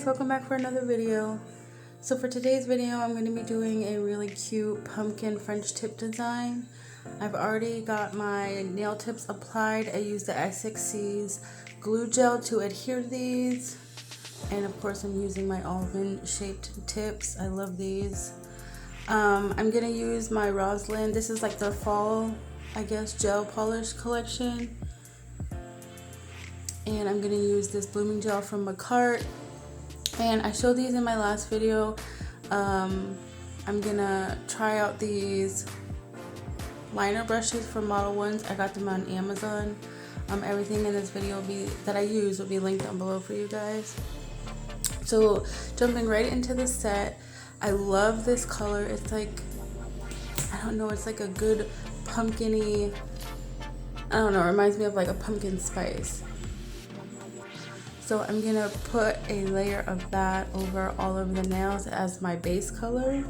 welcome back for another video. So for today's video, I'm going to be doing a really cute pumpkin French tip design. I've already got my nail tips applied. I used the S6C's glue gel to adhere to these. And of course I'm using my almond shaped tips. I love these. I'm going to use my Rosalind. This is like the fall, I guess, gel polish collection. And I'm going to use this blooming gel from my cart. And I showed these in my last video. I'm going to try out these liner brushes from Model 1s. I got them on Amazon. Everything in this video that I use will be linked down below for you guys. So jumping right into the set, I love this color. It's like, I don't know, it's like a good pumpkin-y, I don't know, it reminds me of like a pumpkin spice. So I'm gonna put a layer of that over all of the nails as my base color.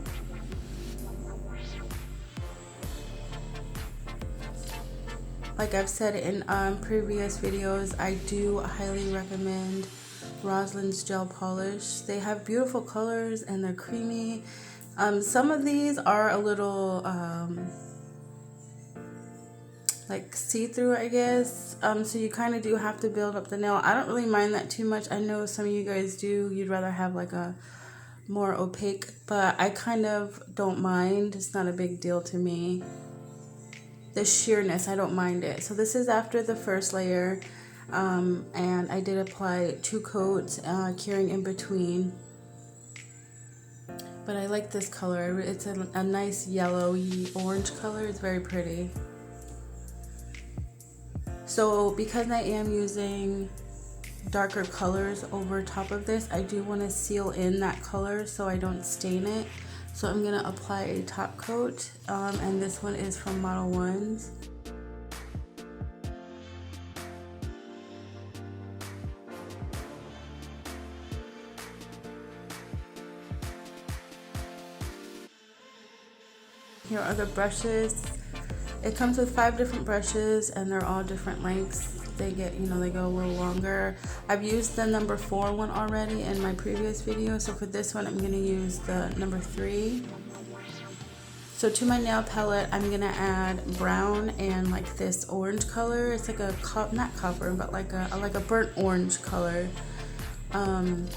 Like I've said in previous videos, I do highly recommend Rosalind's gel polish. They have beautiful colors and they're creamy. Some of these are a little like see-through, I guess, so you kind of do have to build up the nail. I don't really mind that too much. I know some of you guys do. You'd rather have like a more opaque, but I kind of don't mind. It's not a big deal to me. The sheerness, I don't mind it. So this is after the first layer, and I did apply 2 coats, curing in between. But I like this color. It's a nice yellowy orange color. It's very pretty. So because I am using darker colors over top of this, I do want to seal in that color so I don't stain it. So I'm going to apply a top coat, and this one is from Model 1s. Here are the brushes. It comes with 5 different brushes and they're all different lengths. They get, they go a little longer. I've used the number 4 one already in my previous video. So for this one, I'm gonna use the number 3. So to my nail palette, I'm gonna add brown and like this orange color. It's like a, not copper, but like a burnt orange color. And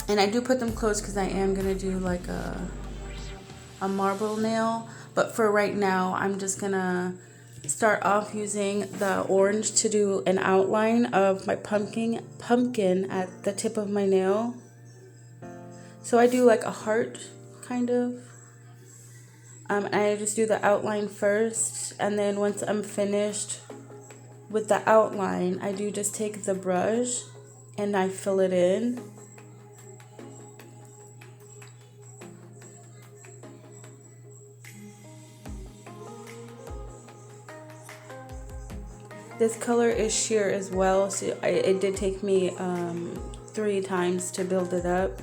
I do put them close because I am gonna do like a marble nail. But for right now, I'm just gonna start off using the orange to do an outline of my pumpkin at the tip of my nail. So I do like a heart, kind of. I just do the outline first, and then once I'm finished with the outline, I do just take the brush and I fill it in. This color is sheer as well, so it did take me 3 times to build it up.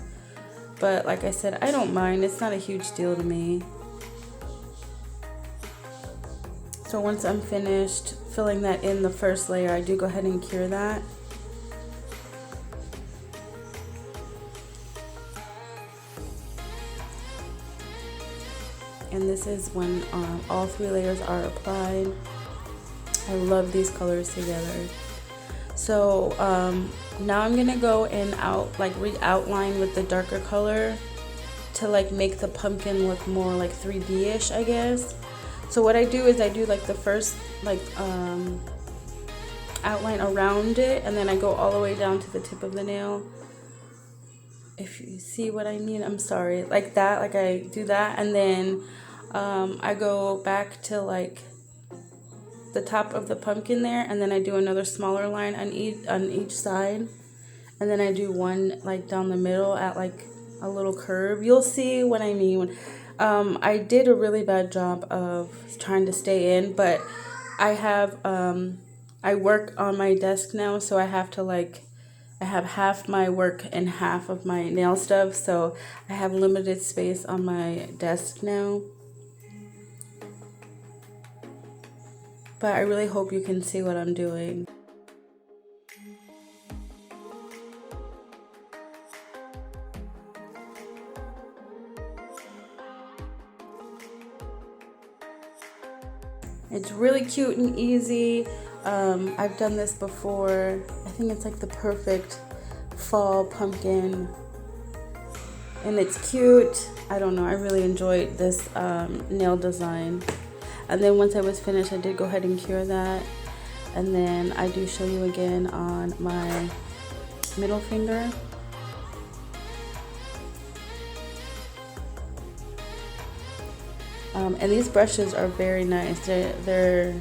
But like I said, I don't mind. It's not a huge deal to me. So once I'm finished filling that in the first layer, I do go ahead and cure that. And this is when all 3 layers are applied. I love these colors together. So now I'm gonna go and re-outline with the darker color to like make the pumpkin look more like 3D-ish, I guess. So what I do is I do like the first outline around it, and then I go all the way down to the tip of the nail. If you see what I mean, I'm sorry. Like that, like I do that, and then I go back to like the top of the pumpkin there, and then I do another smaller line on each side, and then I do one like down the middle at like a little curve. You'll see what I mean. I did a really bad job of trying to stay in, but I have I work on my desk now, so I have to I have half my work and half of my nail stuff, so I have limited space on my desk now. But I really hope you can see what I'm doing. cute and easy. I've done this before. I think it's like the perfect fall pumpkin, and it's cute. I don't know, I really enjoyed this nail design. And then once I was finished, I did go ahead and cure that, and then I do show you again on my middle finger. And these brushes are very nice. They're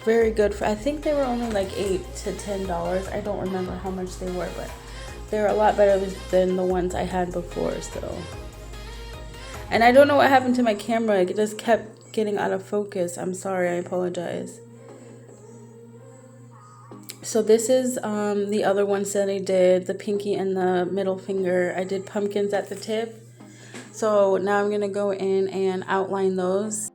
very good for, I think they were only like $8 to $10. I don't remember how much they were, but they're a lot better than the ones I had before. So, and I don't know what happened to my camera. It just kept getting out of focus. I'm sorry, I apologize. So this is the other ones that I did, the pinky and the middle finger. I did pumpkins at the tip. So now I'm gonna go in and outline those.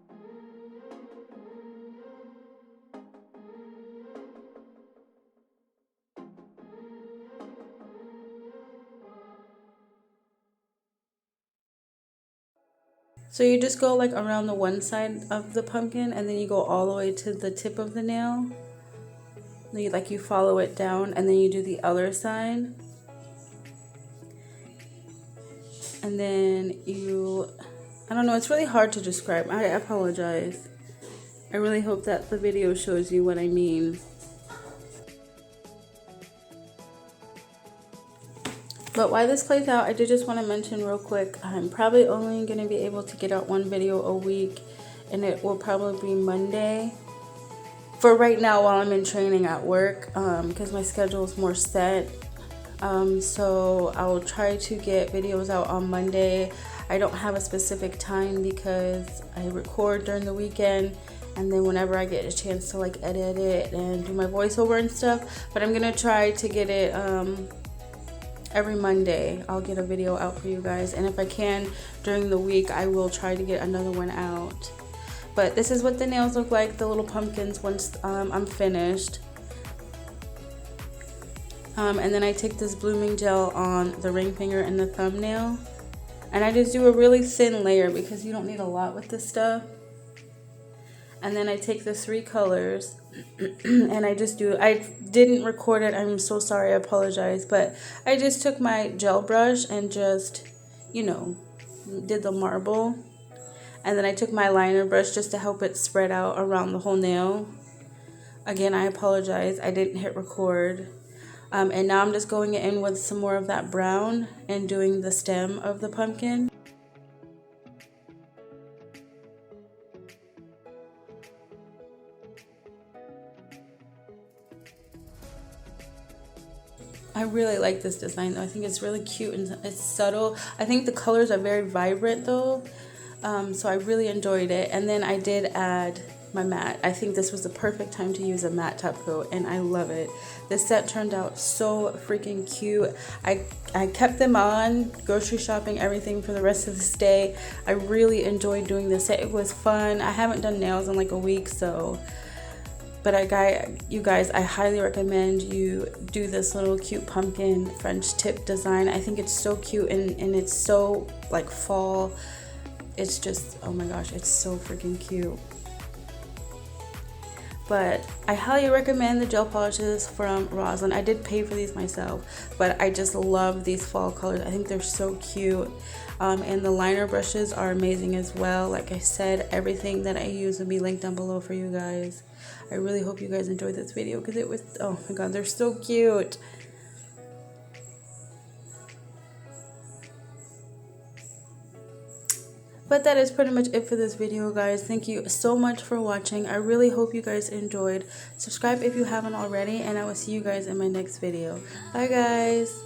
So you just go like around the one side of the pumpkin, and then you go all the way to the tip of the nail. You follow it down, and then you do the other side. And then I don't know, it's really hard to describe. I apologize. I really hope that the video shows you what I mean. But while this plays out, I did just want to mention real quick, I'm probably only going to be able to get out one video a week, and it will probably be Monday. For right now, while I'm in training at work, because my schedule is more set. So I will try to get videos out on Monday. I don't have a specific time because I record during the weekend, and then whenever I get a chance to like edit it and do my voiceover and stuff. But I'm gonna try to get it every Monday. I'll get a video out for you guys, and if I can during the week, I will try to get another one out. But this is what the nails look like, the little pumpkins, once I'm finished. And then I take this blooming gel on the ring finger and the thumbnail, and I just do a really thin layer because you don't need a lot with this stuff. And then I take the 3 colors and I didn't record it, I'm so sorry, I apologize, but I just took my gel brush and just, did the marble. And then I took my liner brush just to help it spread out around the whole nail. Again, I apologize, I didn't hit record. And now I'm just going in with some more of that brown and doing the stem of the pumpkin. I really like this design though. I think it's really cute and it's subtle. I think the colors are very vibrant though. So I really enjoyed it. And then I did add my matte. I think this was the perfect time to use a matte top coat, and I love it. This set turned out so freaking cute. I kept them on, grocery shopping, everything for the rest of this day. I really enjoyed doing this set. It was fun. I haven't done nails in like a week, so... But you guys, I highly recommend you do this little cute pumpkin French tip design. I think it's so cute and it's so like fall. It's just, oh my gosh, it's so freaking cute. But I highly recommend the gel polishes from Rosalind. I did pay for these myself, but I just love these fall colors. I think they're so cute. And the liner brushes are amazing as well. Like I said, everything that I use will be linked down below for you guys. I really hope you guys enjoyed this video because it was, oh my god, they're so cute. But that is pretty much it for this video, guys. Thank you so much for watching. I really hope you guys enjoyed. Subscribe if you haven't already, and I will see you guys in my next video. Bye, guys.